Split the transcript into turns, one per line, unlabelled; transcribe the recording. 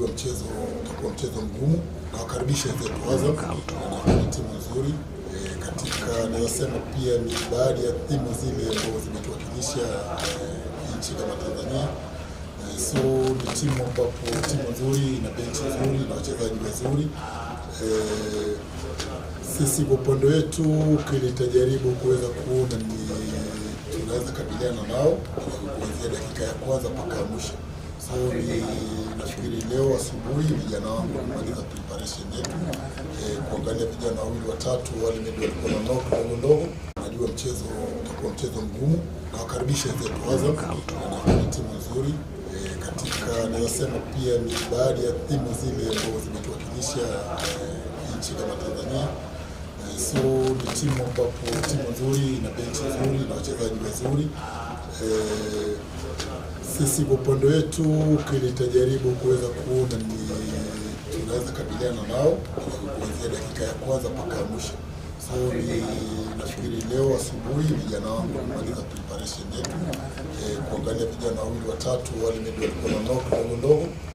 najua mchezo utakuwa mchezo mgumu, na wakaribisha wenzetu Azam, ni timu nzuri katika nawasema pia ni baadhi ya timu zile ambazo zimetuwakilisha nchi kama Tanzania. So ni timu ambapo timu nzuri na benchi nzuri na wachezaji wazuri. Sisi kwa upande wetu kilitajaribu kuweza kuona ni tunaweza kabiliana nao kuanzia dakika ya kwanza mpaka mwisho. So nafikiri leo asubuhi vijana wangu wamaliza preparation yetu kuangalia vijana wawili watatu wale walikuwa na knock ndogo. Najua mchezo utakuwa mchezo mgumu, na wakaribisha wenzetu Azam, ni timu nzuri katika nawasema pia ni baadhi ya timu zile ambazo zimetuwakilisha nchi kama Tanzania. So ni timu ambapo timu nzuri na benchi nzuri na wachezaji wazuri. Sisi kwa upande wetu kilitajaribu kuweza kuona ni tunaweza kabiliana nao kuanzia dakika ya kwanza mpaka mwisho. So nafikiri leo asubuhi vijana wangu wamaliza preparation yetu kuangalia vijana wawili watatu wale walikuwa na knock ndogo.